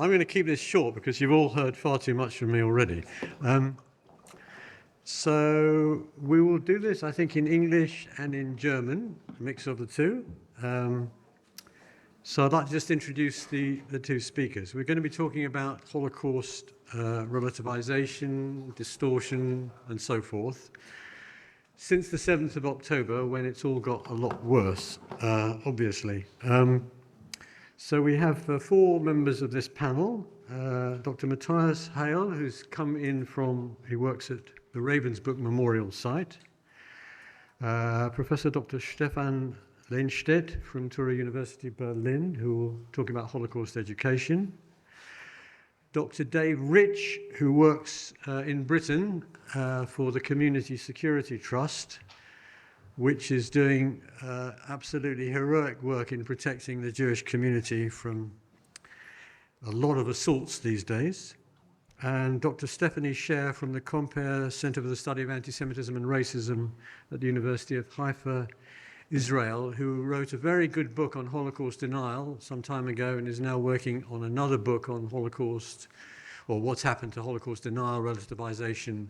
I'm going to keep this short because you've all heard far too much from me already. So we will do this, I think, in English and in German, a mix of the two. So I'd like to just introduce the two speakers. We're going to be talking about Holocaust relativization, distortion, and so forth, since the 7th of October, when it's all got a lot worse, obviously. So we have 4 members of this panel. Dr. Matthias Heyl, who's come in he works at the Ravensbrück Memorial Site. Professor Dr. Stephan Lehnstaedt from Touro University, Berlin, who will talk about Holocaust education. Dr. Dave Rich, who works in Britain for the Community Security Trust, which is doing absolutely heroic work in protecting the Jewish community from a lot of assaults these days. And Dr. Stéphanie Scher from the Compare Center for the Study of Antisemitism and Racism at the University of Haifa, Israel, who wrote a very good book on Holocaust denial some time ago and is now working on another book on Holocaust, or what's happened to Holocaust denial, relativization,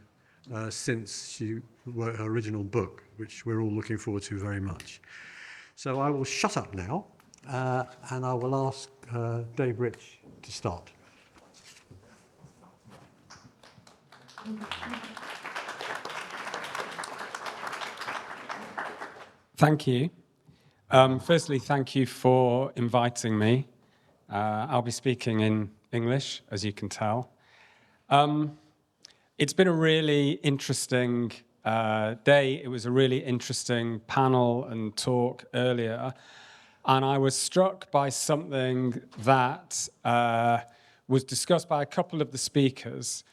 since she wrote her original book, which we're all looking forward to very much. So I will shut up now, and I will ask Dave Rich to start. Thank you. Firstly, thank you for inviting me. I'll be speaking in English, as you can tell. It's been a really interesting day. It was a really interesting panel and talk earlier. And I was struck by something that was discussed by a couple of the speakers.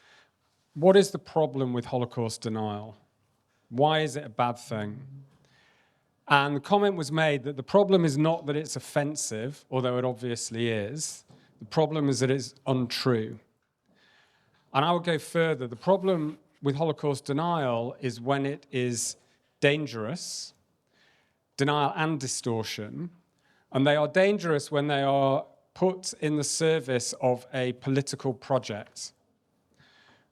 What is the problem with Holocaust denial? Why is it a bad thing? And the comment was made that the problem is not that it's offensive, although it obviously is. The problem is that it's untrue. And I would go further. The problem with Holocaust denial is when it is dangerous, denial and distortion, and they are dangerous when they are put in the service of a political project.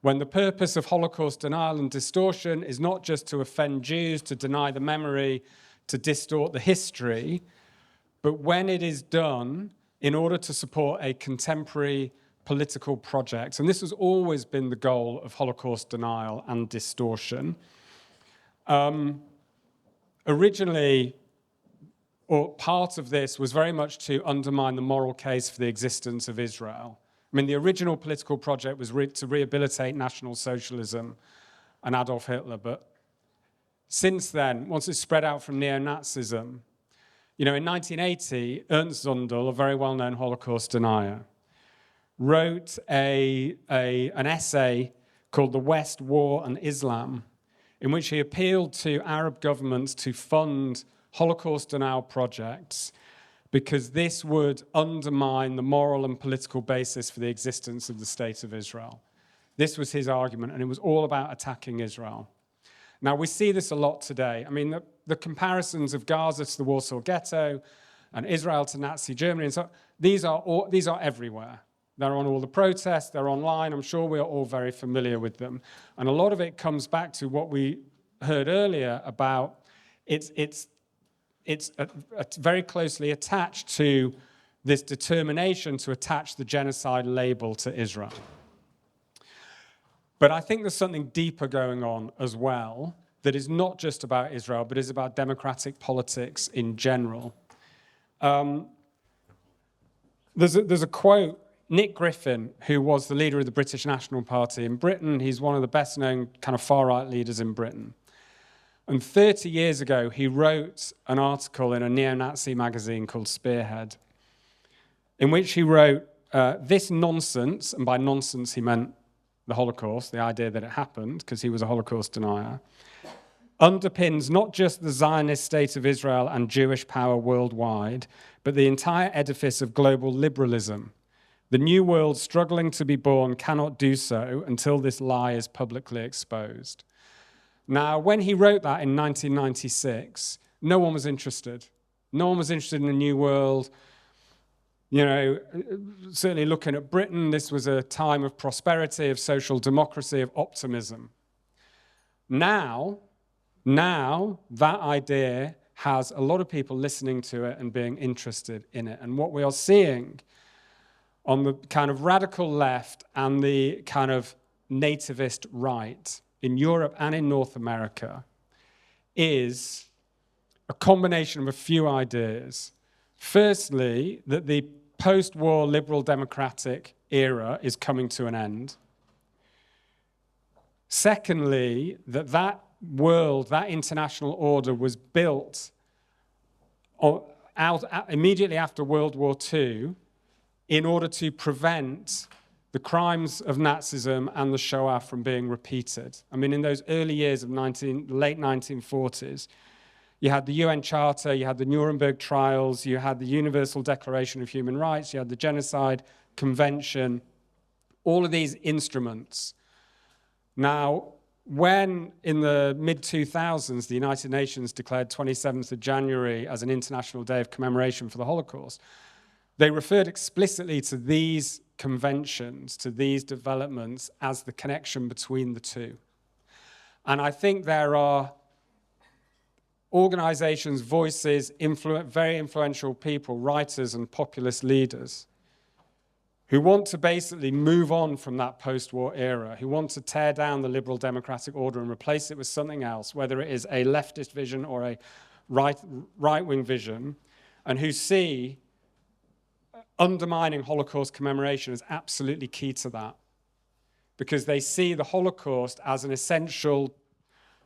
When the purpose of Holocaust denial and distortion is not just to offend Jews, to deny the memory, to distort the history, but when it is done in order to support a contemporary political project. And this has always been the goal of Holocaust denial and distortion. Originally, or part of this was very much to undermine the moral case for the existence of Israel. I mean, the original political project was to rehabilitate National Socialism and Adolf Hitler, but since then, once it spread out from neo-Nazism, in 1980, Ernst Zundel, a very well-known Holocaust denier, wrote an essay called The West, War and Islam, in which he appealed to Arab governments to fund Holocaust denial projects because this would undermine the moral and political basis for the existence of the State of Israel. This was his argument, and it was all about attacking Israel. Now, we see this a lot today. I mean, the comparisons of Gaza to the Warsaw Ghetto and Israel to Nazi Germany, and so these are everywhere. They're on all the protests, they're online. I'm sure we are all very familiar with them. And a lot of it comes back to what we heard earlier about it's very closely attached to this determination to attach the genocide label to Israel. But I think there's something deeper going on as well that is not just about Israel, but is about democratic politics in general. There's a quote. Nick Griffin, who was the leader of the British National Party in Britain, he's one of the best-known kind of far-right leaders in Britain. And 30 years ago, he wrote an article in a neo-Nazi magazine called Spearhead, in which he wrote, this nonsense, and by nonsense he meant the Holocaust, the idea that it happened, because he was a Holocaust denier, underpins not just the Zionist state of Israel and Jewish power worldwide, but the entire edifice of global liberalism. The new world struggling to be born cannot do so until this lie is publicly exposed. Now, when he wrote that in 1996, no one was interested. No one was interested in the new world. You know, certainly looking at Britain, this was a time of prosperity, of social democracy, of optimism. Now that idea has a lot of people listening to it and being interested in it. And what we are seeing on the kind of radical left and the kind of nativist right in Europe and in North America is a combination of a few ideas. Firstly, that the post-war liberal democratic era is coming to an end. Secondly, that world, that international order was built immediately after World War II in order to prevent the crimes of Nazism and the Shoah from being repeated. I mean, in those early years of late 1940s, you had the UN Charter, you had the Nuremberg trials, you had the Universal Declaration of Human Rights, you had the Genocide Convention, all of these instruments. Now, when in the mid-2000s, the United Nations declared 27th of January as an International Day of Commemoration for the Holocaust, they referred explicitly to these conventions, to these developments as the connection between the two. And I think there are organizations, voices, very influential people, writers and populist leaders who want to basically move on from that post-war era, who want to tear down the liberal democratic order and replace it with something else, whether it is a leftist vision or a right-wing vision, and who see undermining Holocaust commemoration as absolutely key to that, because they see the Holocaust as an essential,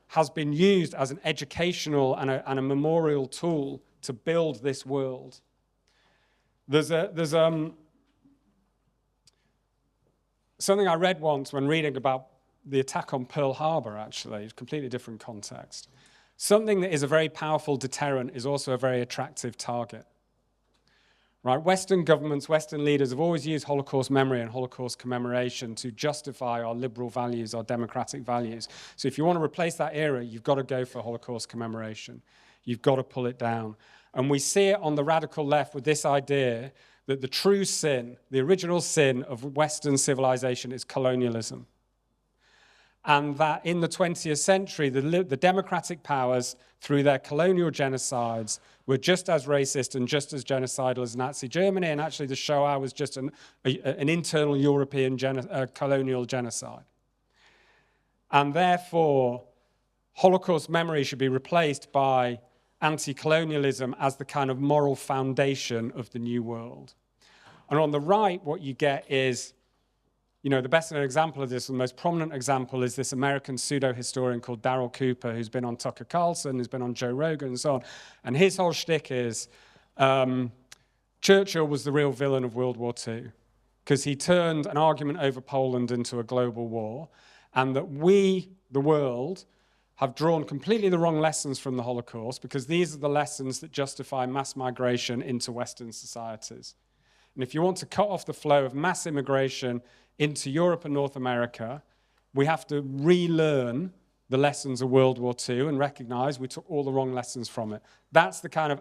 has been used as an educational and a memorial tool to build this world. There's something I read once when reading about the attack on Pearl Harbor, actually, it's a completely different context. Something that is a very powerful deterrent is also a very attractive target. Right? Western governments, Western leaders have always used Holocaust memory and Holocaust commemoration to justify our liberal values, our democratic values. So if you want to replace that era, you've got to go for Holocaust commemoration. You've got to pull it down. And we see it on the radical left with this idea that the true sin, the original sin of Western civilization is colonialism. And that in the 20th century, the democratic powers, through their colonial genocides, were just as racist and just as genocidal as Nazi Germany, and actually the Shoah was just an internal European colonial genocide. And therefore, Holocaust memory should be replaced by anti-colonialism as the kind of moral foundation of the new world. And on the right, what you get is, you know, the best example of this, the most prominent example, is this American pseudo-historian called Darryl Cooper, who's been on Tucker Carlson, who's been on Joe Rogan, and so on. And his whole shtick is Churchill was the real villain of World War II, because he turned an argument over Poland into a global war, and that we, the world, have drawn completely the wrong lessons from the Holocaust, because these are the lessons that justify mass migration into Western societies. And if you want to cut off the flow of mass immigration into Europe and North America, we have to relearn the lessons of World War II and recognize we took all the wrong lessons from it. That's the kind of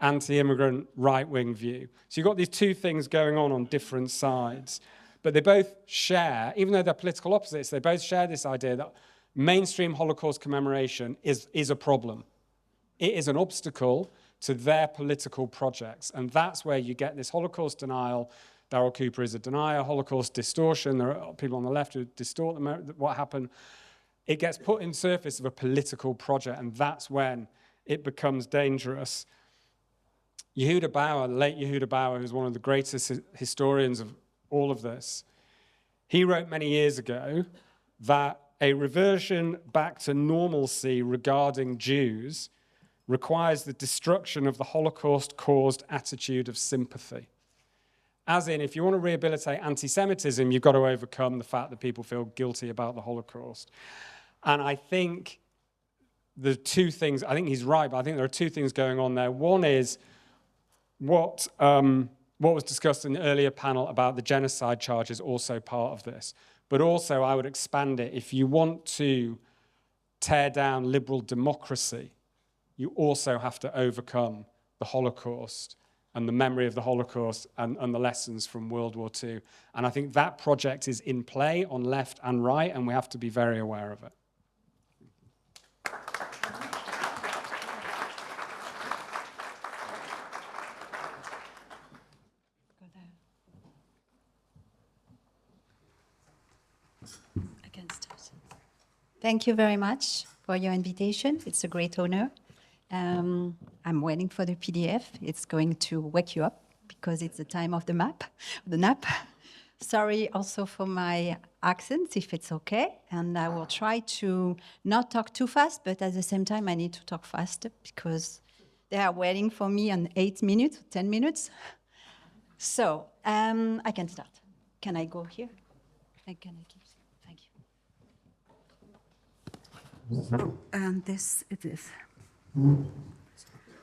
anti-immigrant right-wing view. So you've got these two things going on different sides, but they both share, even though they're political opposites, they both share this idea that mainstream Holocaust commemoration is a problem. It is an obstacle to their political projects, and that's where you get this Holocaust denial. Darryl Cooper is a denier, Holocaust distortion. There are people on the left who distort what happened. It gets put in surface of a political project, and that's when it becomes dangerous. Yehuda Bauer, the late Yehuda Bauer, who's one of the greatest historians of all of this, he wrote many years ago that a reversion back to normalcy regarding Jews requires the destruction of the Holocaust-caused attitude of sympathy. As in, if you want to rehabilitate anti-Semitism, you've got to overcome the fact that people feel guilty about the Holocaust. And I think the two things, I think he's right, but I think there are two things going on there. One is what was discussed in the earlier panel about the genocide charge is also part of this. But also, I would expand it. If you want to tear down liberal democracy, you also have to overcome the Holocaust and the memory of the Holocaust and the lessons from World War II. And I think that project is in play on left and right, and we have to be very aware of it. Thank you very much for your invitation. It's a great honor. I'm waiting for the PDF. It's going to wake you up because it's the time of the nap. Sorry also for my accent, if it's okay. And I will try to not talk too fast, but at the same time, I need to talk faster because they are waiting for me in 8 minutes, 10 minutes. So I can start. Can I go here? Thank you. And this it is.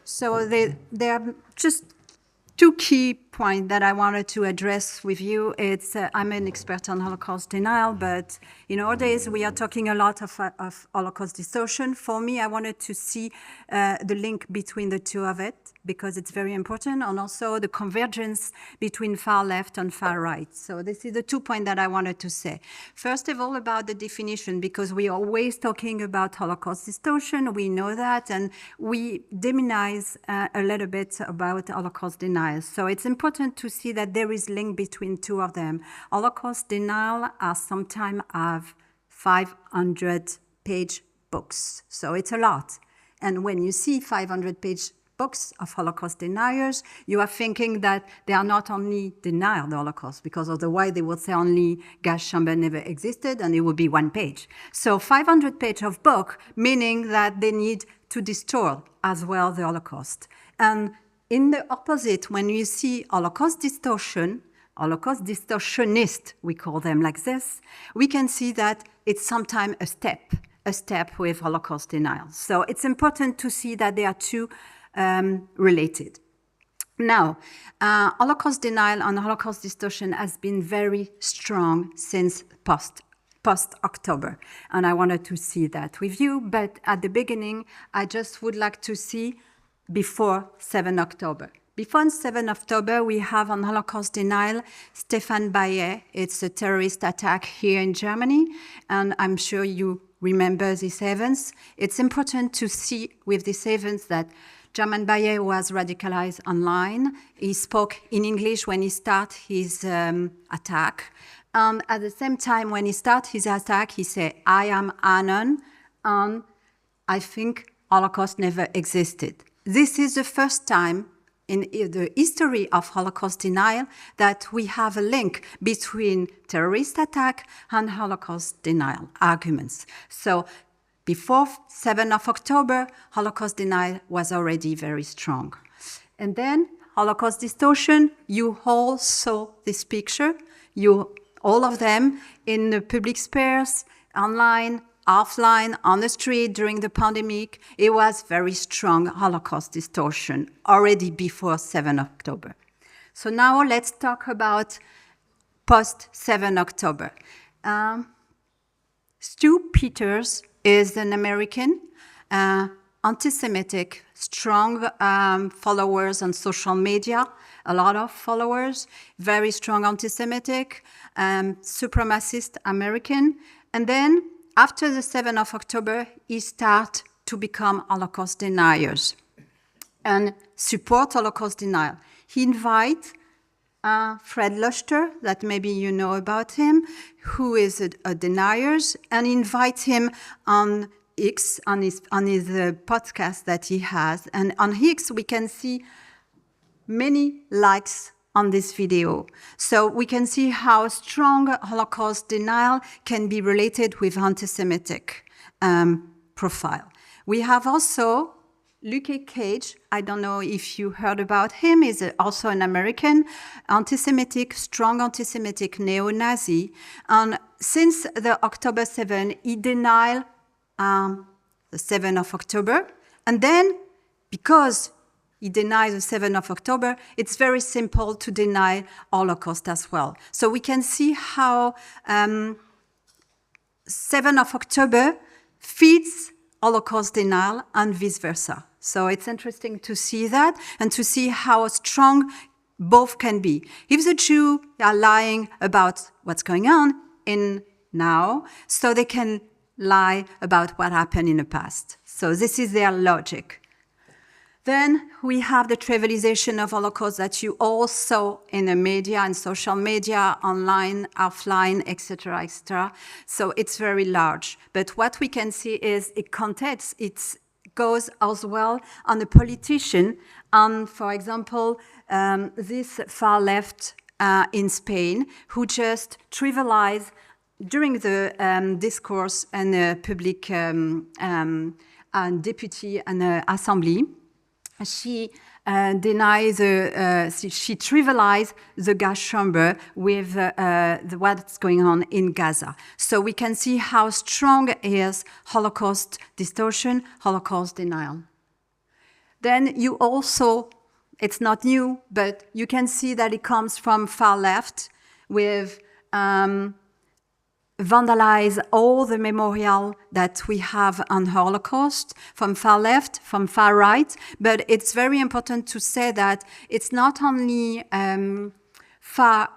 So there are just two key points that I wanted to address with you. It's I'm an expert on Holocaust denial, but in our days we are talking a lot of Holocaust distortion. For me, I wanted to see the link between the two of it because it's very important, and also the convergence between far left and far right. So this is the 2 points that I wanted to say. First of all, about the definition, because we are always talking about Holocaust distortion, we know that, and we demonize a little bit about Holocaust denial. So it's important to see that there is link between two of them. Holocaust denial are sometimes have 500-page books, so it's a lot. And when you see 500-page books of Holocaust deniers, you are thinking that they are not only denying the Holocaust, because otherwise they would say only gas chamber never existed, and it would be 1 page. So 500 pages of book, meaning that they need to distort as well the Holocaust. And in the opposite, when you see Holocaust distortion, Holocaust distortionist, we call them like this, we can see that it's sometimes a step with Holocaust denial. So it's important to see that they are two related. Now, Holocaust denial and Holocaust distortion has been very strong since post-October, and I wanted to see that with you, but at the beginning, I just would like to see before 7 October. Before 7 October, we have on Holocaust denial, Stephan Bayer. It's a terrorist attack here in Germany, and I'm sure you remember these events. It's important to see with these events that German Bayer was radicalized online. He spoke in English when he started his attack. At the same time, when he started his attack, he said, "I am Anon, and I think Holocaust never existed." This is the first time in the history of Holocaust denial that we have a link between terrorist attack and Holocaust denial arguments. So before 7 of October, Holocaust denial was already very strong. And then Holocaust distortion, you all saw this picture, all of them in the public space, online, offline, on the street during the pandemic. It was very strong Holocaust distortion already before 7 October. So now let's talk about post-7 October. Stu Peters is an American, anti-Semitic, strong followers on social media, a lot of followers, very strong anti-Semitic, supremacist American. And then after the 7th of October, he started to become Holocaust deniers and support Holocaust denial. He invites Fred Luster, that maybe you know about him, who is a denier, and invite him on X, on his podcast that he has. And on X, we can see many likes on this video. So we can see how strong Holocaust denial can be related with anti-Semitic profile. We have also Luke Cage. I don't know if you heard about him. He's also an American anti-Semitic, strong anti-Semitic neo-Nazi. And since the October 7, he denied the 7th of October. And then, because he denied the 7th of October, it's very simple to deny Holocaust as well. So we can see how 7th of October fits Holocaust denial and vice versa. So it's interesting to see that and to see how strong both can be. If the Jews are lying about what's going on in now, so they can lie about what happened in the past. So this is their logic. Then we have the trivialization of Holocaust that you all saw in the media and social media, online, offline, etc., etc. So it's very large. But what we can see is it goes as well on the politician, on, for example, this far left in Spain, who just trivialize during the discourse and public and deputy and assembly. She she trivialized the gas chamber with what's going on in Gaza. So we can see how strong is Holocaust distortion, Holocaust denial. Then you also, it's not new, but you can see that it comes from far left with vandalize all the memorial that we have on Holocaust, from far left, from far right. But it's very important to say that it's not only far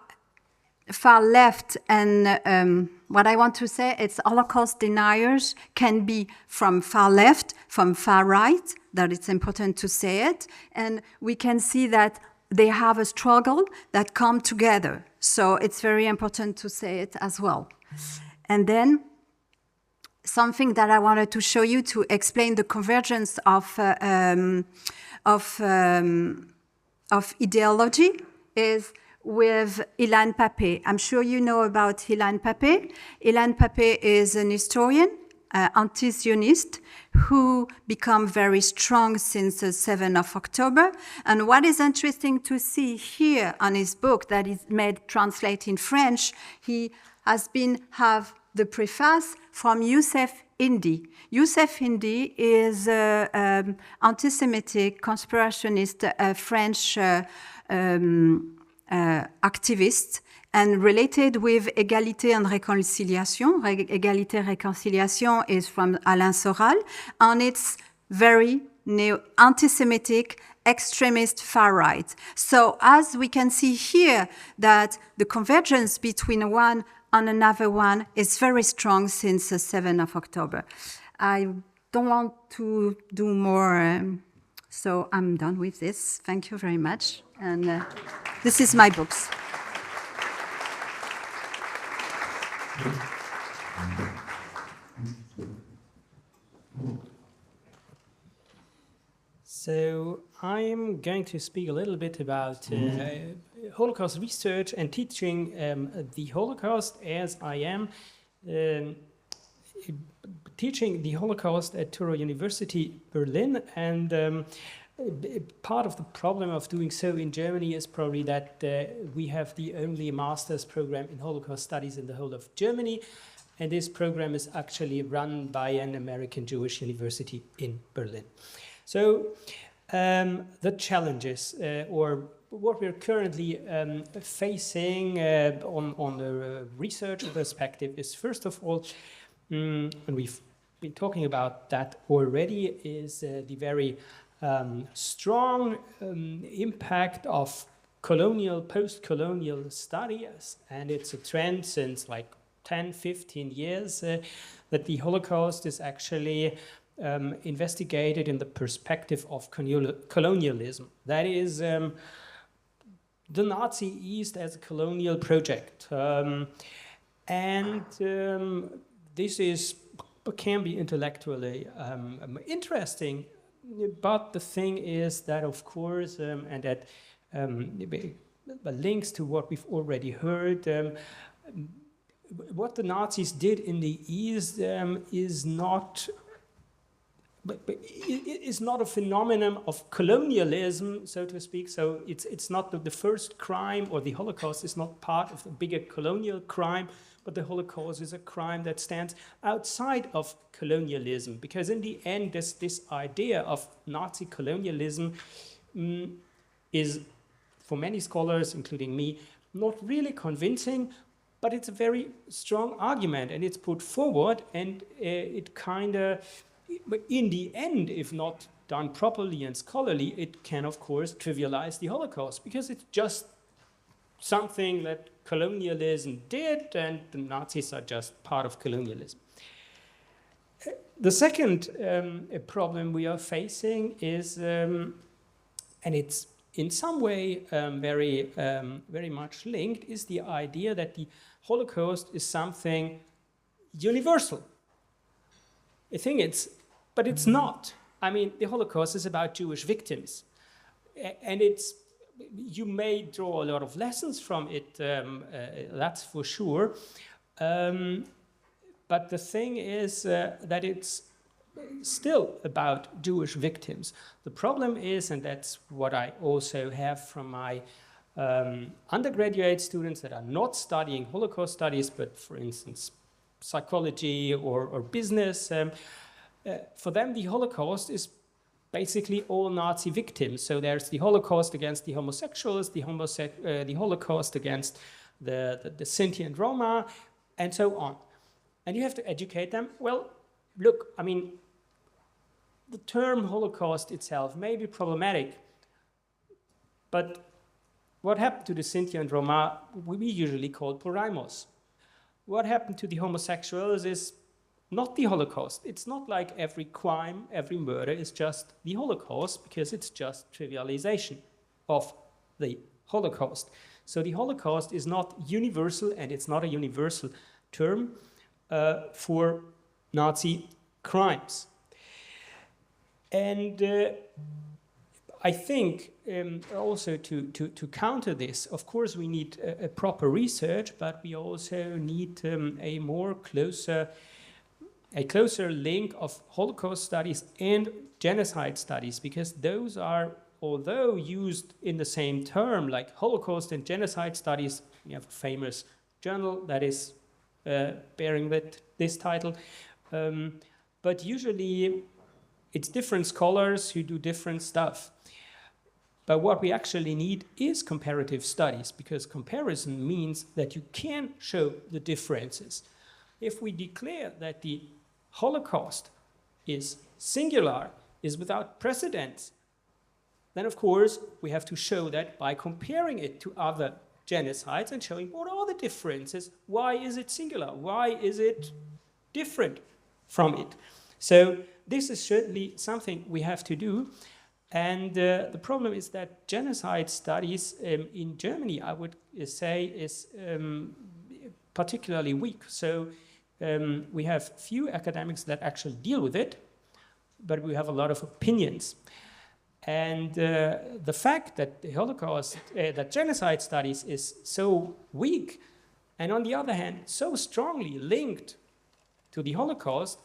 left and what I want to say, it's Holocaust deniers can be from far left, from far right, that it's important to say it. And we can see that they have a struggle that come together. So it's very important to say it as well. And then something that I wanted to show you to explain the convergence of ideology is with Ilan Pappé. I'm sure you know about Ilan Pappé. Ilan Pappé is an historian, anti-Zionist, who become very strong since the 7th of October. And what is interesting to see here on his book that is translated in French, he have the preface from Youssef Indy. Youssef Indy is an anti-Semitic, conspirationist, French activist and related with Égalité and Réconciliation. Égalité Réconciliation is from Alain Soral, and it's very anti-Semitic, extremist far right. So as we can see here that the convergence between one and another one is very strong since the 7th of October. I don't want to do more, so I'm done with this. Thank you very much. And this is my books. So I'm going to speak a little bit about Holocaust research and teaching the Holocaust, as I am teaching the Holocaust at Touro University, Berlin. And part of the problem of doing so in Germany is probably that we have the only master's program in Holocaust studies in the whole of Germany. And this program is actually run by an American Jewish university in Berlin. So the challenges or what we're currently facing on the research perspective is, first of all, and we've been talking about that already, is the very strong impact of colonial, post-colonial studies. And it's a trend since like 10, 15 years that the Holocaust is actually investigated in the perspective of colonialism. That is the Nazi East as a colonial project. This can be intellectually interesting, but the thing is that, of course, and that links to what we've already heard, what the Nazis did in the East is not a phenomenon of colonialism, so to speak. So it's not the first crime, or the Holocaust is not part of the bigger colonial crime, but the Holocaust is a crime that stands outside of colonialism. Because in the end, this idea of Nazi colonialism is, for many scholars, including me, not really convincing, but it's a very strong argument, and it's put forward, and it kind of but in the end, if not done properly and scholarly, it can, of course, trivialize the Holocaust, because it's just something that colonialism did, and the Nazis are just part of colonialism. The second problem we are facing is, and it's in some way very much linked, is the idea that the Holocaust is something universal. I think but it's not. I mean, the Holocaust is about Jewish victims, and you may draw a lot of lessons from it, that's for sure. But the thing is that it's still about Jewish victims. The problem is, and that's what I also have from my undergraduate students that are not studying Holocaust studies, but for instance, psychology or business, for them the Holocaust is basically all Nazi victims. So there's the Holocaust against the homosexuals, the Holocaust against the Sinti and Roma, and so on. And you have to educate them. Well, look, I mean, the term Holocaust itself may be problematic, but what happened to the Sinti and Roma, we usually call Poraimos. What happened to the homosexuals is not the Holocaust. It's not like every crime, every murder is just the Holocaust, because it's just trivialization of the Holocaust. So the Holocaust is not universal, and it's not a universal term for Nazi crimes. And I think also to counter this, of course we need a proper research, but we also need a closer link of Holocaust studies and genocide studies, because those are, although used in the same term, like Holocaust and genocide studies, we have a famous journal that is bearing this title, but usually it's different scholars who do different stuff. But what we actually need is comparative studies, because comparison means that you can show the differences. If we declare that the Holocaust is singular, is without precedent, then of course we have to show that by comparing it to other genocides and showing what are the differences, why is it singular, why is it different from it. So this is certainly something we have to do. And the problem is that genocide studies in Germany, I would say, is particularly weak. So we have few academics that actually deal with it, but we have a lot of opinions. And the fact that the Holocaust, that genocide studies is so weak, and on the other hand, so strongly linked to the Holocaust,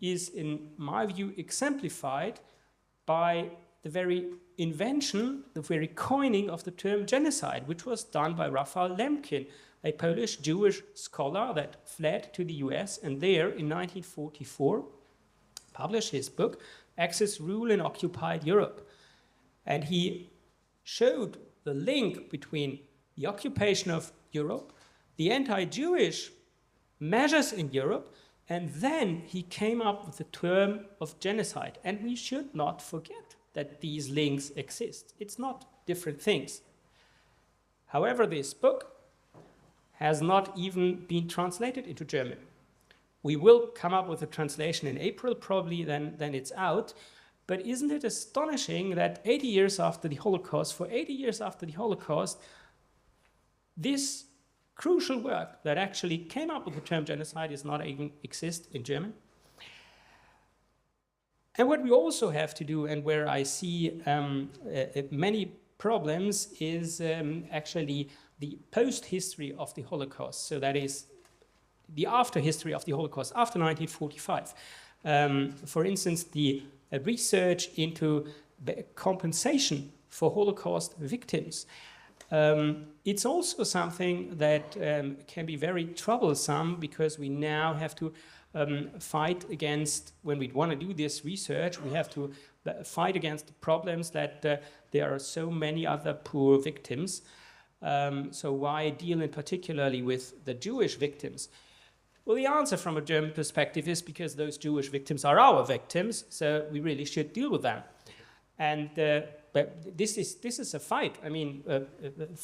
is, in my view, exemplified by the very invention, the very coining of the term genocide, which was done by Raphael Lemkin, a Polish Jewish scholar that fled to the US, and there in 1944 published his book, Axis Rule in Occupied Europe. And he showed the link between the occupation of Europe, the anti-Jewish measures in Europe, and then he came up with the term of genocide. And we should not forget that these links exist. It's not different things. However, this book has not even been translated into German. We will come up with a translation in April, probably, then it's out. But isn't it astonishing that 80 years after the Holocaust, for 80 years after the Holocaust, this crucial work that actually came up with the term genocide does not even exist in German? And what we also have to do, and where I see many problems, is actually the post-history of the Holocaust. So that is the after-history of the Holocaust, after 1945. For instance, the research into compensation for Holocaust victims. It's also something that can be very troublesome, because we now have to fight against, when we want to do this research, we have to fight against the problems that there are so many other poor victims. So why deal in particularly with the Jewish victims? Well, the answer from a German perspective is because those Jewish victims are our victims, so we really should deal with them. And but this is a fight. I mean,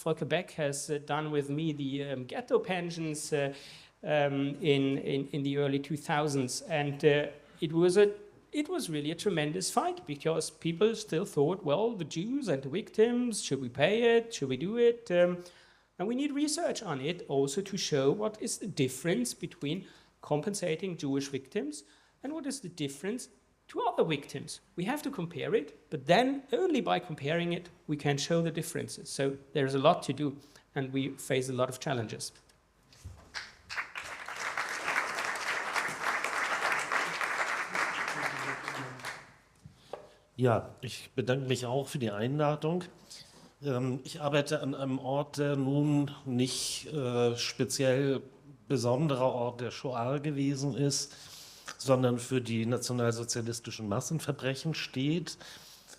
Volker Beck has done with me the ghetto pensions in the early 2000s, and it was really a tremendous fight because people still thought, well, the Jews and the victims, should we pay it? Should we do it? And we need research on it also to show what is the difference between compensating Jewish victims and what is the difference to other victims. We have to compare it, but then only by comparing it we can show the differences. So there's a lot to do, and we face a lot of challenges. Ja, ich bedanke mich auch für die Einladung. Ich arbeite an einem Ort, der nun nicht speziell besonderer Ort der Shoah gewesen ist, sondern für die nationalsozialistischen Massenverbrechen steht.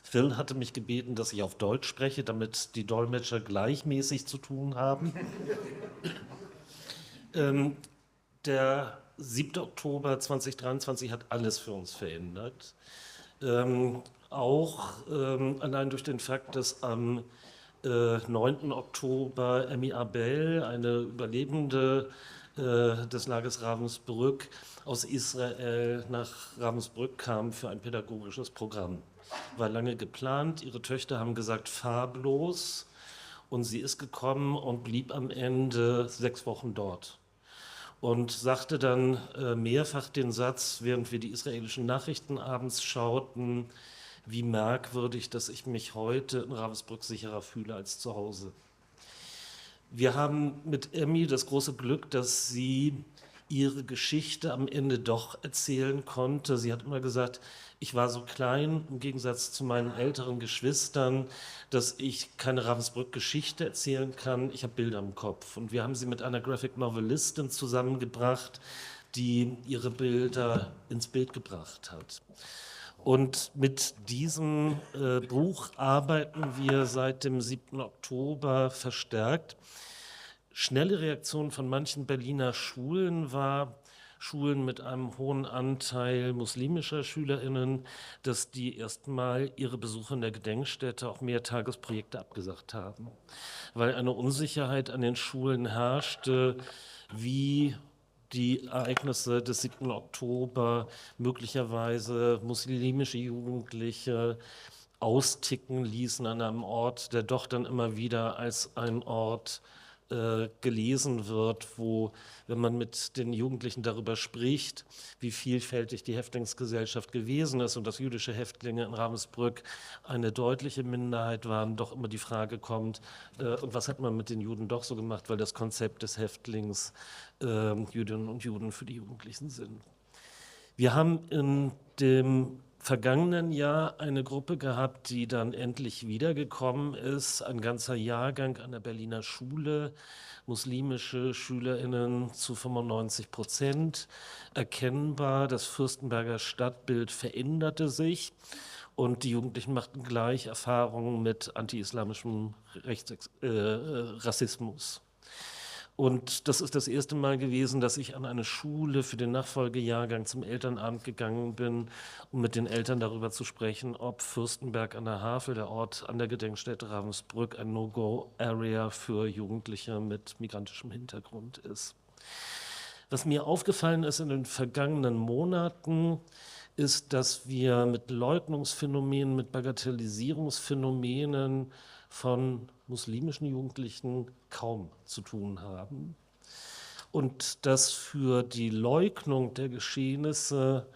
Phil hatte mich gebeten, dass ich auf Deutsch spreche, damit die Dolmetscher gleichmäßig zu tun haben. Der 7. Oktober 2023 hat alles für uns verändert. Auch allein durch den Fakt, dass am 9. Oktober Emmy Abel, eine Überlebende des Lagers Ravensbrück, aus Israel nach Ravensbrück kam für ein pädagogisches Programm. War lange geplant, ihre Töchter haben gesagt, fahr bloß, und sie ist gekommen und blieb am Ende 6 Wochen dort. Und sagte dann mehrfach den Satz, während wir die israelischen Nachrichten abends schauten, wie merkwürdig, dass ich mich heute in Ravensbrück sicherer fühle als zu Hause. Wir haben mit Emmy das große Glück, dass sie ihre Geschichte am Ende doch erzählen konnte. Sie hat immer gesagt, ich war so klein, im Gegensatz zu meinen älteren Geschwistern, dass ich keine Ravensbrück-Geschichte erzählen kann. Ich habe Bilder im Kopf. Und wir haben sie mit einer Graphic Novelistin zusammengebracht, die ihre Bilder ins Bild gebracht hat. Und mit diesem Buch arbeiten wir seit dem 7. Oktober verstärkt. Schnelle Reaktion von manchen Berliner Schulen war, Schulen mit einem hohen Anteil muslimischer SchülerInnen, dass die erstmal ihre Besuche in der Gedenkstätte, auch Mehrtagesprojekte abgesagt haben, weil eine Unsicherheit an den Schulen herrschte, wie die Ereignisse des 7. Oktober möglicherweise muslimische Jugendliche austicken ließen an einem Ort, der doch dann immer wieder als ein Ort gelesen wird, wo, wenn man mit den Jugendlichen darüber spricht, wie vielfältig die Häftlingsgesellschaft gewesen ist und dass jüdische Häftlinge in Ravensbrück eine deutliche Minderheit waren, doch immer die Frage kommt, und was hat man mit den Juden doch so gemacht, weil das Konzept des Häftlings Jüdinnen und Juden für die Jugendlichen sind. Wir haben in dem vergangenen Jahr eine Gruppe gehabt, die dann endlich wiedergekommen ist, ein ganzer Jahrgang an der Berliner Schule, muslimische SchülerInnen zu 95%. Erkennbar, das Fürstenberger Stadtbild veränderte sich und die Jugendlichen machten gleich Erfahrungen mit anti-islamischem Rassismus. Und das ist das erste Mal gewesen, dass ich an eine Schule für den Nachfolgejahrgang zum Elternabend gegangen bin, um mit den Eltern darüber zu sprechen, ob Fürstenberg an der Havel, der Ort an der Gedenkstätte Ravensbrück, ein No-Go-Area für Jugendliche mit migrantischem Hintergrund ist. Was mir aufgefallen ist in den vergangenen Monaten, ist, dass wir mit Leugnungsphänomenen, mit Bagatellisierungsphänomenen von muslimischen Jugendlichen kaum zu tun haben. Und dass für die Leugnung der Geschehnisse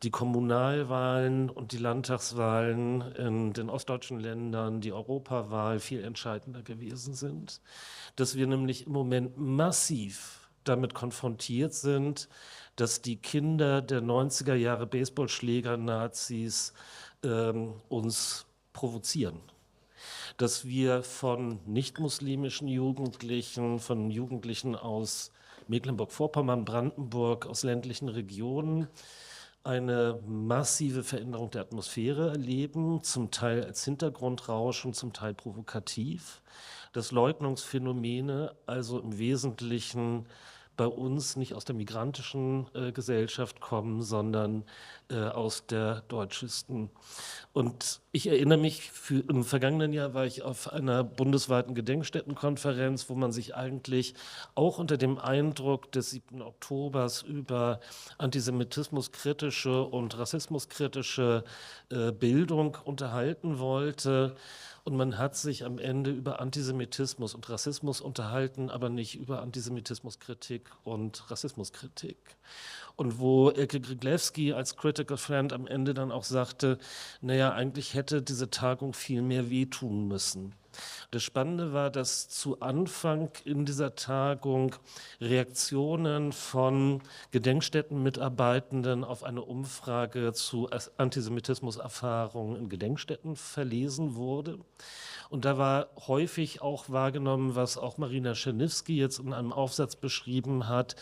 die Kommunalwahlen und die Landtagswahlen in den ostdeutschen Ländern, die Europawahl viel entscheidender gewesen sind. Dass wir nämlich im Moment massiv damit konfrontiert sind, dass die Kinder der 90er Jahre Baseballschläger-Nazis uns provozieren. Dass wir von nicht-muslimischen Jugendlichen, von Jugendlichen aus Mecklenburg-Vorpommern, Brandenburg, aus ländlichen Regionen eine massive Veränderung der Atmosphäre erleben, zum Teil als Hintergrundrauschen, zum Teil provokativ. Dass Leugnungsphänomene also im Wesentlichen bei uns nicht aus der migrantischen Gesellschaft kommen, sondern aus der deutschesten. Und ich erinnere mich, im vergangenen Jahr war ich auf einer bundesweiten Gedenkstättenkonferenz, wo man sich eigentlich auch unter dem Eindruck des 7. Oktobers über antisemitismuskritische und rassismuskritische Bildung unterhalten wollte. Und man hat sich am Ende über Antisemitismus und Rassismus unterhalten, aber nicht über Antisemitismuskritik und Rassismuskritik. Und wo Elke Gryglewski als Critical Friend am Ende dann auch sagte, naja, eigentlich hätte diese Tagung viel mehr wehtun müssen. Das Spannende war, dass zu Anfang in dieser Tagung Reaktionen von Gedenkstättenmitarbeitenden auf eine Umfrage zu Antisemitismuserfahrungen in Gedenkstätten verlesen wurde. Und da war häufig auch wahrgenommen, was auch Marina Czerniewski jetzt in einem Aufsatz beschrieben hat,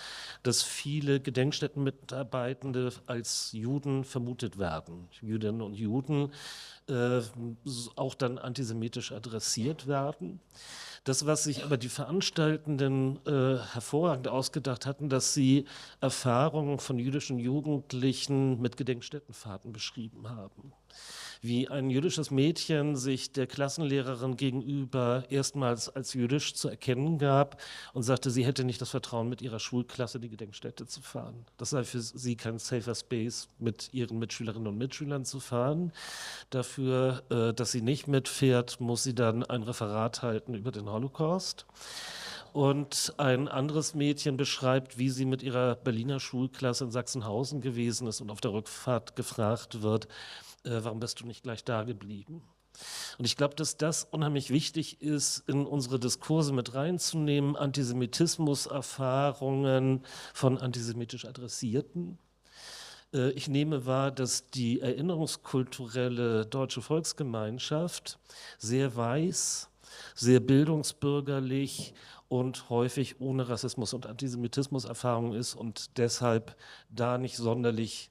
dass viele Gedenkstättenmitarbeitende als Juden vermutet werden. Jüdinnen und Juden auch dann antisemitisch adressiert werden. Das, was sich aber die Veranstaltenden hervorragend ausgedacht hatten, dass sie Erfahrungen von jüdischen Jugendlichen mit Gedenkstättenfahrten beschrieben haben. Wie ein jüdisches Mädchen sich der Klassenlehrerin gegenüber erstmals als jüdisch zu erkennen gab und sagte, sie hätte nicht das Vertrauen, mit ihrer Schulklasse die Gedenkstätte zu fahren. Das sei für sie kein safer Space, mit ihren Mitschülerinnen und Mitschülern zu fahren. Dafür, dass sie nicht mitfährt, muss sie dann ein Referat halten über den Holocaust. Und ein anderes Mädchen beschreibt, wie sie mit ihrer Berliner Schulklasse in Sachsenhausen gewesen ist und auf der Rückfahrt gefragt wird, warum bist du nicht gleich da geblieben? Und ich glaube, dass das unheimlich wichtig ist, in unsere Diskurse mit reinzunehmen, Antisemitismuserfahrungen von antisemitisch Adressierten. Ich nehme wahr, dass die erinnerungskulturelle deutsche Volksgemeinschaft sehr weiß, sehr bildungsbürgerlich und häufig ohne Rassismus- und Antisemitismuserfahrung ist und deshalb da nicht sonderlich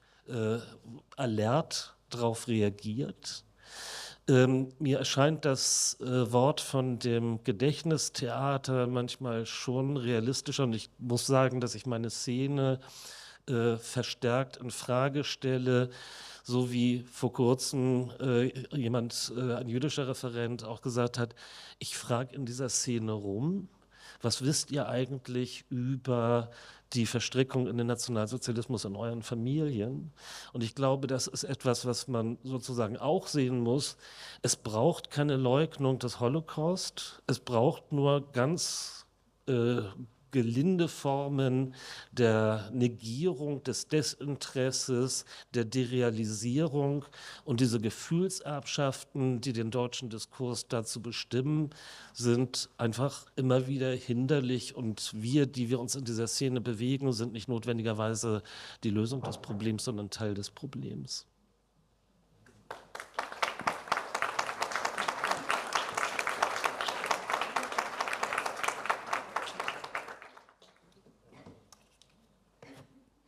alert darauf reagiert. Mir erscheint das Wort von dem Gedächtnistheater manchmal schon realistischer und ich muss sagen, dass ich meine Szene verstärkt in Frage stelle, so wie vor kurzem ein jüdischer Referent auch gesagt hat, ich frage in dieser Szene rum, was wisst ihr eigentlich über die Verstrickung in den Nationalsozialismus in euren Familien? Und ich glaube, das ist etwas, was man sozusagen auch sehen muss. Es braucht keine Leugnung des Holocaust, es braucht nur ganz gelinde Formen der Negierung, des Desinteresses, der Derealisierung und diese Gefühlserbschaften, die den deutschen Diskurs dazu bestimmen, sind einfach immer wieder hinderlich und wir, die wir uns in dieser Szene bewegen, sind nicht notwendigerweise die Lösung des Problems, sondern Teil des Problems.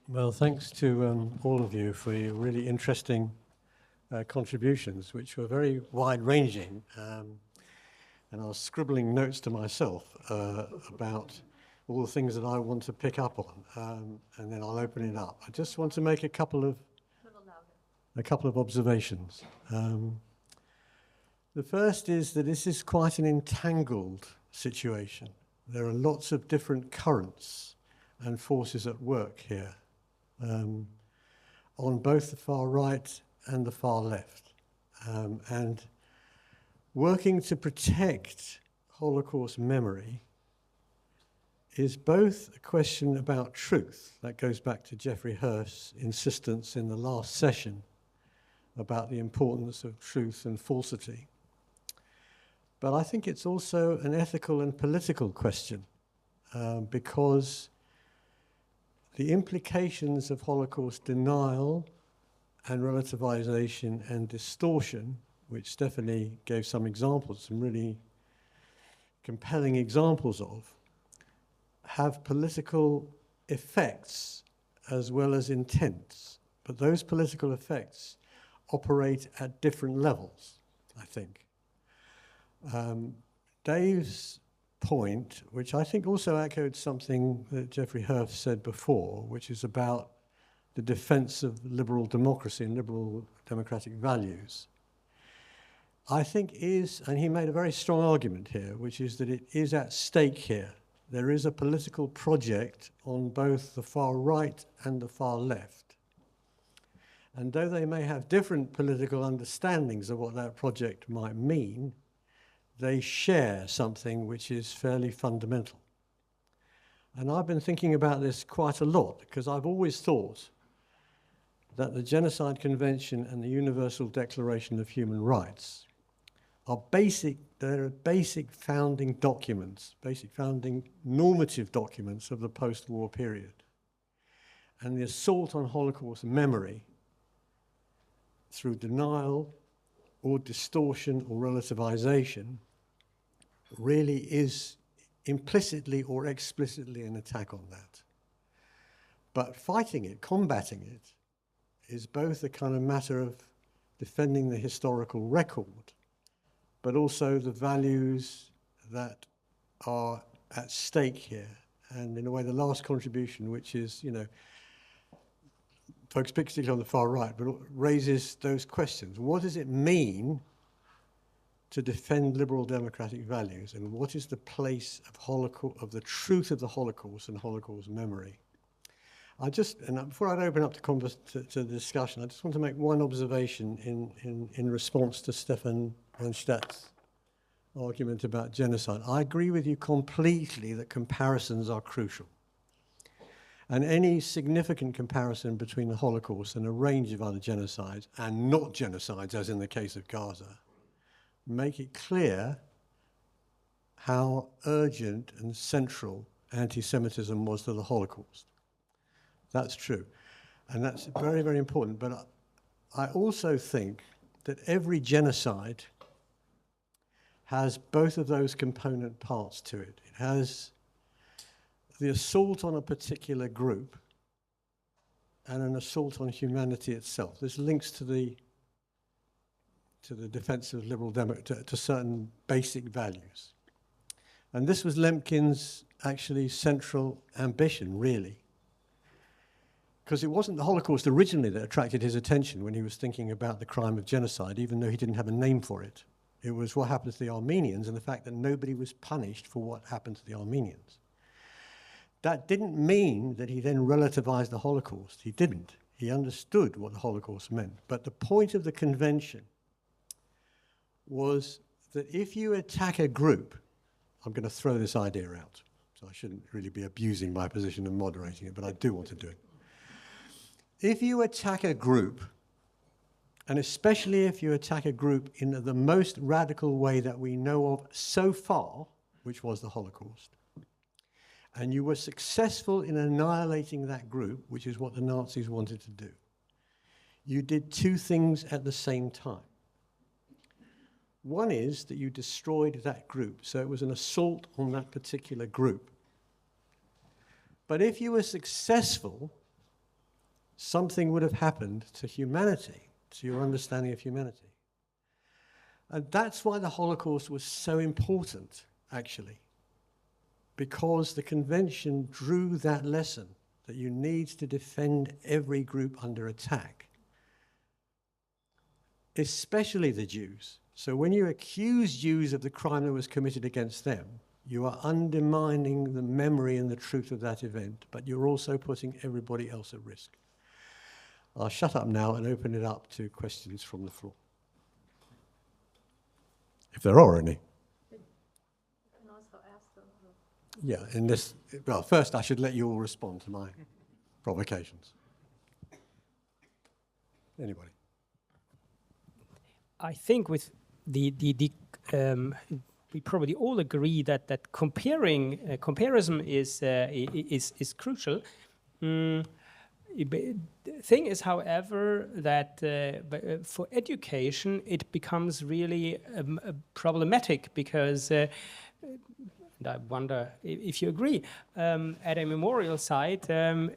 Well, thanks to all of you for your really interesting contributions, which were very wide-ranging. And I was scribbling notes to myself about all the things that I want to pick up on, and then I'll open it up. I just want to make a couple of observations. The first is that this is quite an entangled situation. There are lots of different currents and forces at work here. On both the far right and the far left. And working to protect Holocaust memory is both a question about truth. That goes back to Jeffrey Hirsch's insistence in the last session about the importance of truth and falsity. But I think it's also an ethical and political question because the implications of Holocaust denial and relativization and distortion, which Stéphanie gave some examples, some really compelling examples of, have political effects as well as intents. But those political effects operate at different levels, I think. Dave's point, which I think also echoed something that Jeffrey Herf said before, which is about the defense of liberal democracy and liberal democratic values, I think is, and he made a very strong argument here, which is that it is at stake here. There is a political project on both the far right and the far left. And though they may have different political understandings of what that project might mean, they share something which is fairly fundamental. And I've been thinking about this quite a lot, because I've always thought that the Genocide Convention and the Universal Declaration of Human Rights are basic founding documents, basic founding normative documents of the post-war period. And the assault on Holocaust memory through denial or distortion or relativization really is implicitly or explicitly an attack on that. But fighting it, combating it, is both a kind of matter of defending the historical record, but also the values that are at stake here. And in a way, the last contribution, which is, you know, folks particularly on the far right, but raises those questions. What does it mean to defend liberal democratic values, and what is the place of the truth of the Holocaust and Holocaust memory? Before I open up to the discussion, I just want to make one observation in response to Stephan Lehnstedt's argument about genocide. I agree with you completely that comparisons are crucial. And any significant comparison between the Holocaust and a range of other genocides, and not genocides, as in the case of Gaza, make it clear how urgent and central anti-Semitism was to the Holocaust. That's true. And that's very, very important. But I also think that every genocide has both of those component parts to it. It has the assault on a particular group and an assault on humanity itself. This links to the defense of liberal to certain basic values. And this was Lemkin's actually central ambition, really. Because it wasn't the Holocaust originally that attracted his attention when he was thinking about the crime of genocide, even though he didn't have a name for it. It was what happened to the Armenians and the fact that nobody was punished for what happened to the Armenians. That didn't mean that he then relativized the Holocaust. He didn't. He understood what the Holocaust meant. But the point of the convention was that if you attack a group, I'm going to throw this idea out, so I shouldn't really be abusing my position and moderating it, but I do want to do it. If you attack a group, and especially if you attack a group in the most radical way that we know of so far, which was the Holocaust, and you were successful in annihilating that group, which is what the Nazis wanted to do, you did two things at the same time. One is that you destroyed that group, so it was an assault on that particular group. But if you were successful, something would have happened to humanity, to your understanding of humanity. And that's why the Holocaust was so important, actually, because the convention drew that lesson that you need to defend every group under attack, especially the Jews. So when you accuse Jews of the crime that was committed against them, you are undermining the memory and the truth of that event, but you're also putting everybody else at risk. I'll shut up now and open it up to questions from the floor, if there are any. You can also ask them. Yeah, in this, well, first I should let you all respond to my provocations. Anybody? I think with we probably all agree that comparison is crucial. The thing is, however, that for education it becomes really problematic because, and I wonder if you agree, at a memorial site in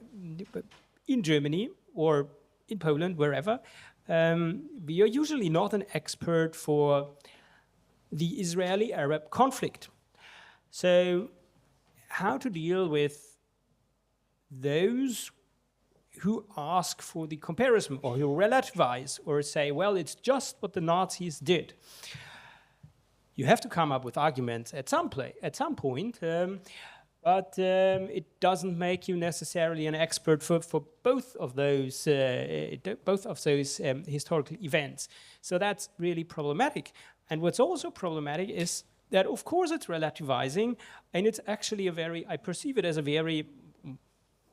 Germany or in Poland, wherever, we are usually not an expert for the Israeli-Arab conflict. So how to deal with those who ask for the comparison or who relativize or say, well, it's just what the Nazis did. You have to come up with arguments at some point, but it doesn't make you necessarily an expert for both of those historical events. So that's really problematic. And what's also problematic is that, of course, it's relativizing, and it's actually I perceive it as a very,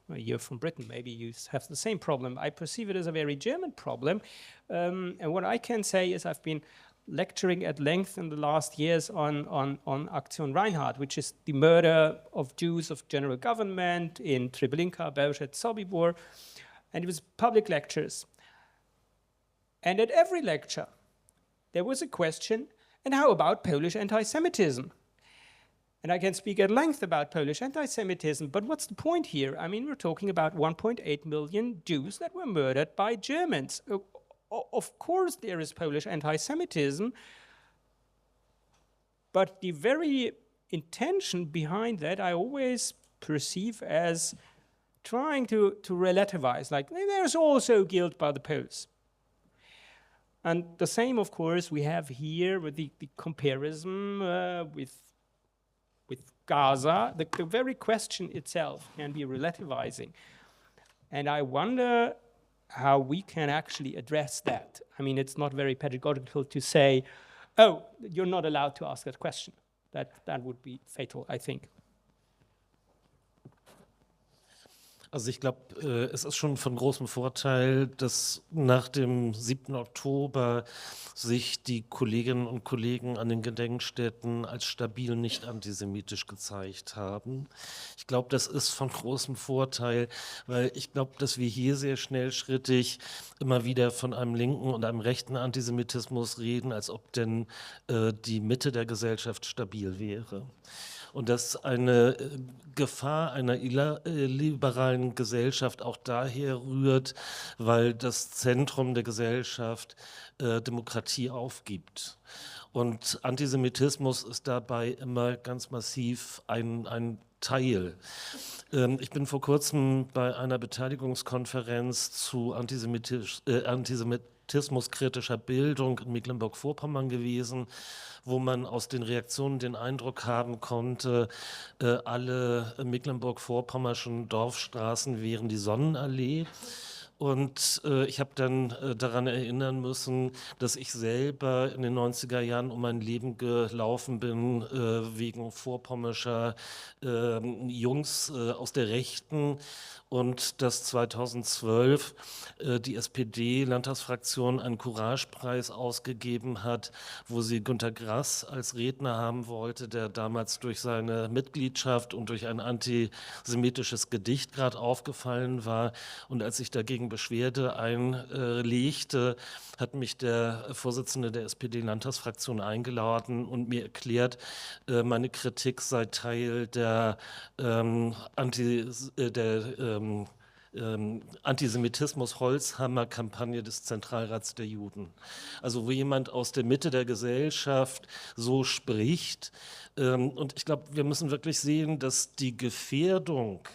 well, you're from Britain, maybe you have the same problem. I perceive it as a very German problem. And what I can say is I've been lecturing at length in the last years on Aktion Reinhardt, which is the murder of Jews of general government in Treblinka, Belzec, Sobibor. And it was public lectures. And at every lecture, there was a question, and how about Polish anti-Semitism? And I can speak at length about Polish anti-Semitism, but what's the point here? I mean, we're talking about 1.8 million Jews that were murdered by Germans. Of course there is Polish anti-Semitism, but the very intention behind that I always perceive as trying to relativize, like there's also guilt by the Poles. And the same, of course, we have here with the comparison with Gaza. The very question itself can be relativizing. And I wonder how we can actually address that. I mean, it's not very pedagogical to say, oh, you're not allowed to ask that question. That would be fatal, I think. Also ich glaube, es ist schon von großem Vorteil, dass nach dem 7. Oktober sich die Kolleginnen und Kollegen an den Gedenkstätten als stabil nicht antisemitisch gezeigt haben. Ich glaube, das ist von großem Vorteil, weil ich glaube, dass wir hier sehr schnellschrittig immer wieder von einem linken und einem rechten Antisemitismus reden, als ob denn die Mitte der Gesellschaft stabil wäre. Und dass eine Gefahr einer liberalen Gesellschaft auch daher rührt, weil das Zentrum der Gesellschaft Demokratie aufgibt. Und Antisemitismus ist dabei immer ganz massiv ein Teil. Ich bin vor kurzem bei einer Beteiligungskonferenz zu antisemitismuskritischer Bildung in Mecklenburg-Vorpommern gewesen, wo man aus den Reaktionen den Eindruck haben konnte, alle mecklenburg-vorpommerschen Dorfstraßen wären die Sonnenallee. Und ich habe dann daran erinnern müssen, dass ich selber in den 90er Jahren um mein Leben gelaufen bin wegen vorpommerscher Jungs aus der Rechten. Und dass 2012 die SPD-Landtagsfraktion einen Couragepreis ausgegeben hat, wo sie Günter Grass als Redner haben wollte, der damals durch seine Mitgliedschaft und durch ein antisemitisches Gedicht gerade aufgefallen war. Und als ich dagegen Beschwerde einlegte, hat mich der Vorsitzende der SPD-Landtagsfraktion eingeladen und mir erklärt, meine Kritik sei Teil der Antisemitismus-Holzhammer-Kampagne des Zentralrats der Juden. Also wo jemand aus der Mitte der Gesellschaft so spricht. Und ich glaube, wir müssen wirklich sehen, dass die Gefährdung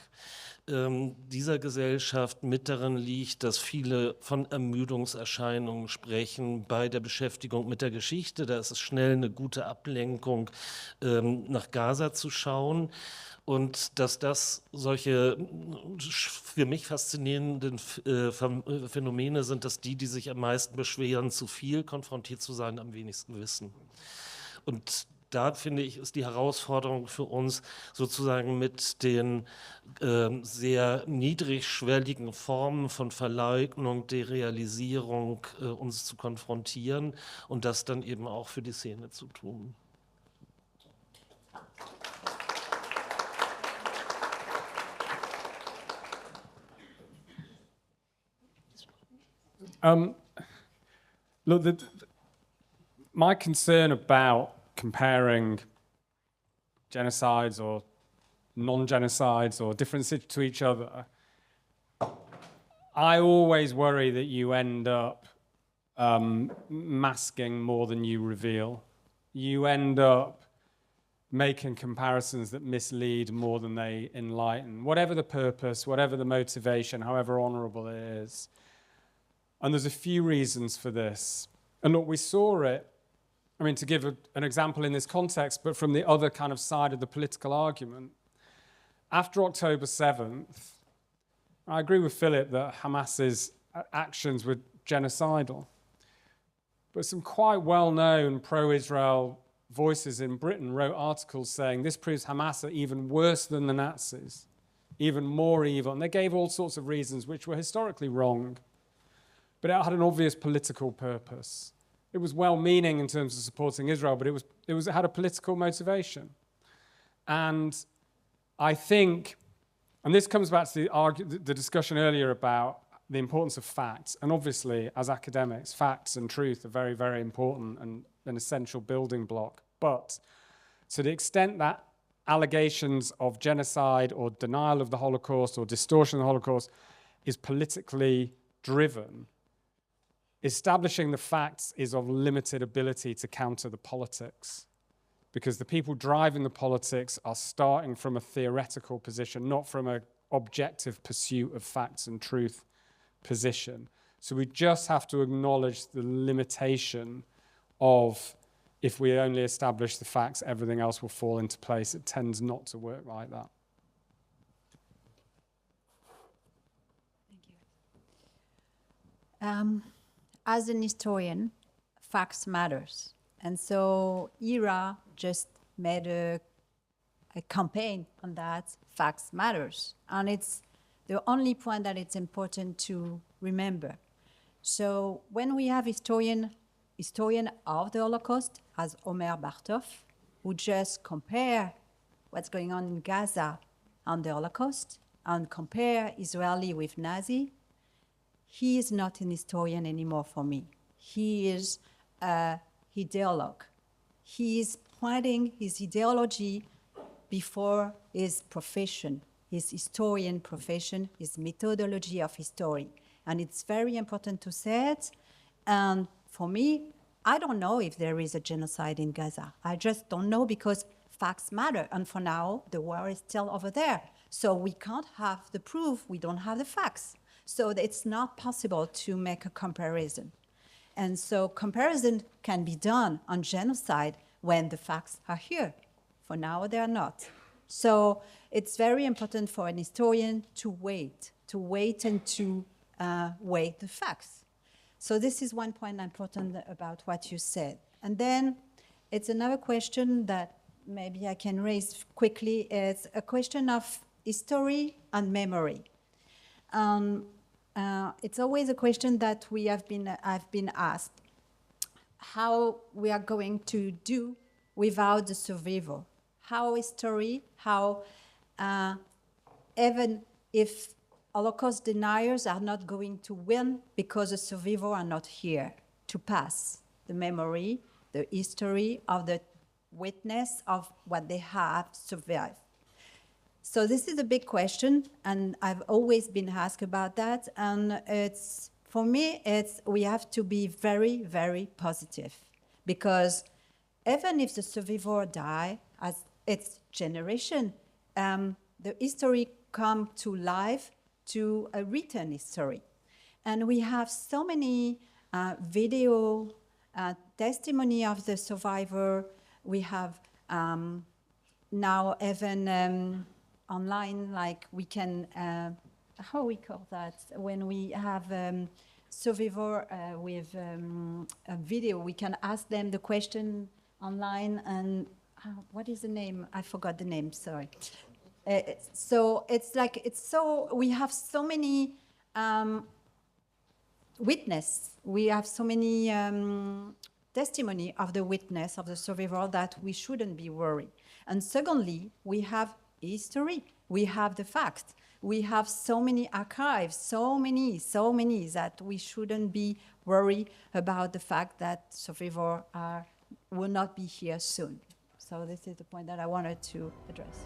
dieser Gesellschaft mit darin liegt, dass viele von Ermüdungserscheinungen sprechen bei der Beschäftigung mit der Geschichte. Da ist es schnell eine gute Ablenkung, nach Gaza zu schauen. Und dass das solche für mich faszinierenden Phänomene sind, dass die sich am meisten beschweren, zu viel konfrontiert zu sein, am wenigsten wissen. Und da, finde ich, ist die Herausforderung für uns, sozusagen mit den sehr niedrigschwelligen Formen von Verleugnung, Derealisierung uns zu konfrontieren und das dann eben auch für die Szene zu tun. Look, my concern about comparing genocides or non-genocides or differences to each other, I always worry that you end up masking more than you reveal. You end up making comparisons that mislead more than they enlighten, whatever the purpose, whatever the motivation, however honourable it is. And there's a few reasons for this. And look, we saw it, I mean, to give an example in this context, but from the other kind of side of the political argument. After October 7th, I agree with Philip that Hamas's actions were genocidal. But some quite well-known pro-Israel voices in Britain wrote articles saying this proves Hamas are even worse than the Nazis, even more evil. And they gave all sorts of reasons which were historically wrong. But it had an obvious political purpose. It was well-meaning in terms of supporting Israel, but it had a political motivation. And I think, and this comes back to the discussion earlier about the importance of facts. And obviously, as academics, facts and truth are very, very important and an essential building block. But to the extent that allegations of genocide or denial of the Holocaust or distortion of the Holocaust is politically driven, establishing the facts is of limited ability to counter the politics, because the people driving the politics are starting from a theoretical position, not from an objective pursuit of facts and truth position. So we just have to acknowledge the limitation of, if we only establish the facts, everything else will fall into place. It tends not to work like that. Thank you. As an historian, facts matters. And so ERA just made a campaign on that, facts matters. And it's the only point that it's important to remember. So when we have historian of the Holocaust, as Omer Bartov, who just compare what's going on in Gaza and the Holocaust, and compare Israeli with Nazi, he is not an historian anymore for me. He is a ideologue. He is pointing his ideology before his profession, his historian profession, his methodology of history. And it's very important to say it. And for me, I don't know if there is a genocide in Gaza. I just don't know, because facts matter. And for now, the war is still over there. So we can't have the proof, we don't have the facts. So it's not possible to make a comparison. And so comparison can be done on genocide when the facts are here. For now, they are not. So it's very important for an historian to wait and to weigh the facts. So this is one point important about what you said. And then it's another question that maybe I can raise quickly. It's a question of history and memory. It's always a question that I've been asked, how we are going to do without the survivor. How history, even if Holocaust deniers are not going to win because the survivors are not here to pass the memory, the history of the witness of what they have survived. So this is a big question, and I've always been asked about that. And for me, we have to be very, very positive, because even if the survivor die, as its generation, the history come to life to a written history. And we have so many video testimony of the survivor. We have now even online, like we can, how we call that? When we have survivor with a video, we can ask them the question online, and what is the name? I forgot the name, sorry. So we have so many witness, we have so many testimony of the witness, of the survivor, that we shouldn't be worried. And secondly, we have history, we have the facts, we have so many archives, so many, that we shouldn't be worried about the fact that survivors will not be here soon. So this is the point that I wanted to address.